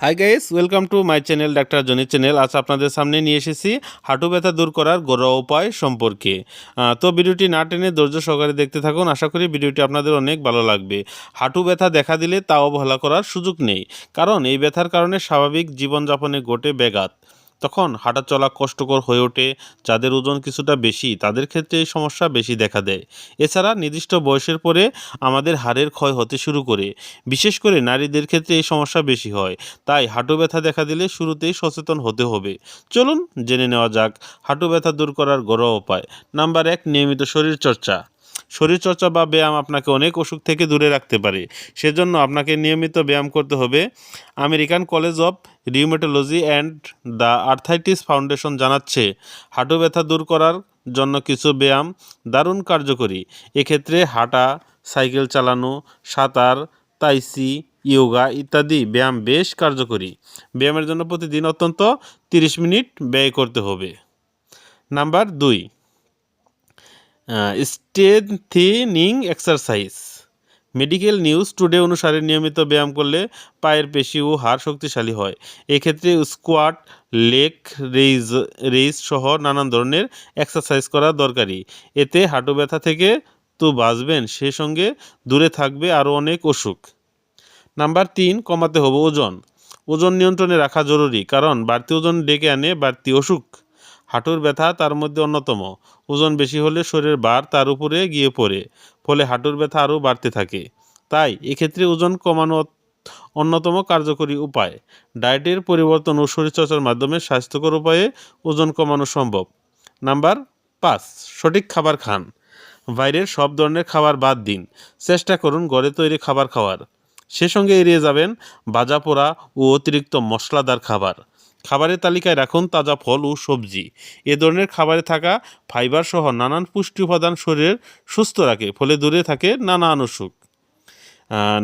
Hi guys, welcome to my channel doctor Johnny channel. আজ আপনাদের সামনে নিয়ে এসেছি হাঁটু ব্যথা দূর করার ঘরোয়া উপায় সম্পর্কে। তো ভিডিওটি না টেনে ধৈর্য সহকারে দেখতে থাকুন। আশা করি ভিডিওটি আপনাদের অনেক ভালো লাগবে। হাঁটু ব্যথা দেখা দিলে তাও অবহেলা করার সুযোগ নেই, কারণ এই ব্যথার কারণে স্বাভাবিক জীবনযাপনে ঘটে ব্যাঘাত। তখন হাঁটা চলা কষ্টকর হয়ে ওঠে। যাদের ওজন কিছুটা বেশি তাদের ক্ষেত্রে এই সমস্যা বেশি দেখা দেয়। এছাড়া নির্দিষ্ট বয়সের পরে আমাদের হাড়ের ক্ষয় হতে শুরু করে, বিশেষ করে নারীদের ক্ষেত্রে এই সমস্যা বেশি হয়। তাই হাঁটু ব্যথা দেখা দিলে শুরুতেই সচেতন হতে হবে। চলুন জেনে নেওয়া যাক হাঁটু ব্যথা দূর করার ঘরোয়া উপায়। নাম্বার 1, নিয়মিত শরীরচর্চা। শরীরচর্চা বা ব্যায়াম আপনাকে অনেক অসুখ থেকে দূরে রাখতে পারে। সেজন্য আপনাকে নিয়মিত ব্যায়াম করতে হবে। American college of rheumatology and the arthritis foundation জানাচ্ছে, হাঁটু ব্যথা দূর করার জন্য কিছু ব্যায়াম দারুণ কার্যকরী। এক্ষেত্রে হাঁটা, সাইকেল চালানো, সাঁতার, তাইসি, ইয়োগা ইত্যাদি ব্যায়াম বেশ কার্যকরী। ব্যায়ামের জন্য প্রতিদিন অন্তত 30 মিনিট ব্যয় করতে হবে। Number 2, strengthening exercise. Medical news today অনুসারে নিয়মিত ব্যায়াম করলে পায়ের পেশি ও হাড় শক্তিশালী হয়। এক্ষেত্রে স্কোয়াট, লেগ রেইজ সহ নানান ধরনের এক্সারসাইজ করা দরকারি। এতে হাঁটু ব্যথা থেকে তো বাঁচবেন, সে সঙ্গে দূরে থাকবে আরও অনেক অসুখ। নাম্বার 3, কমাতে হবে ওজন। ওজন নিয়ন্ত্রণে রাখা জরুরি, কারণ বাড়তি ওজন ডেকে আনে বাড়তি অসুখ। হাঁটুর ব্যথা তার মধ্যে অন্যতম। ওজন বেশি হলে শরীরের ভার তার উপরে গিয়ে পড়ে, ফলে হাঁটুর ব্যথা আরও বাড়তে থাকে। তাই এক্ষেত্রে ওজন কমানো অন্যতম কার্যকরী উপায়। ডায়েটের পরিবর্তন ও শরীরচর্চার মাধ্যমে স্বাস্থ্যকর উপায়ে ওজন কমানো সম্ভব। নাম্বার 5, সঠিক খাবার খান। বাইরের সব ধরনের খাবার বাদ দিন। চেষ্টা করুন ঘরে তৈরি খাবার খাওয়ার। সে সঙ্গে এড়িয়ে যাবেন ভাজা পোড়া ও অতিরিক্ত মশলাদার খাবার। খাবারের তালিকায় রাখুন তাজা ফল ও সবজি। এ ধরনের খাবারে থাকা ফাইবার সহ নানান পুষ্টি উপাদান শরীর সুস্থ রাখে, ফলে দূরে থাকে নানান অসুখ।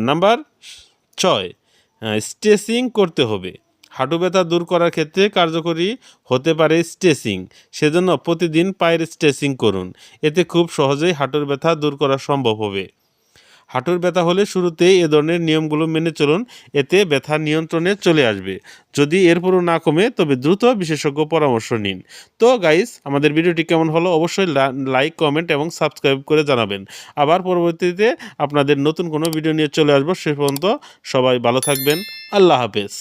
নাম্বার 6, স্ট্রেচিং করতে হবে। হাঁটু ব্যথা দূর করার ক্ষেত্রে কার্যকরী হতে পারে স্ট্রেচিং। সেজন্য প্রতিদিন পায়ের স্ট্রেচিং করুন। এতে খুব সহজেই হাঁটুর ব্যথা দূর করা সম্ভব হবে। হাঁটুর ব্যথা হলে শুরুতেই এ ধরনের নিয়মগুলো মেনে চলুন, এতে ব্যথা নিয়ন্ত্রণে চলে আসবে। যদি এরপরও না কমে তবে দ্রুত বিশেষজ্ঞ পরামর্শ নিন। তো গাইস, আমাদের ভিডিওটি কেমন হলো অবশ্যই লাইক, কমেন্ট এবং সাবস্ক্রাইব করে জানাবেন। আবার পরবর্তীতে আপনাদের নতুন কোনো ভিডিও নিয়ে চলে আসবো। সে পর্যন্ত সবাই ভালো থাকবেন। আল্লাহ হাফেজ।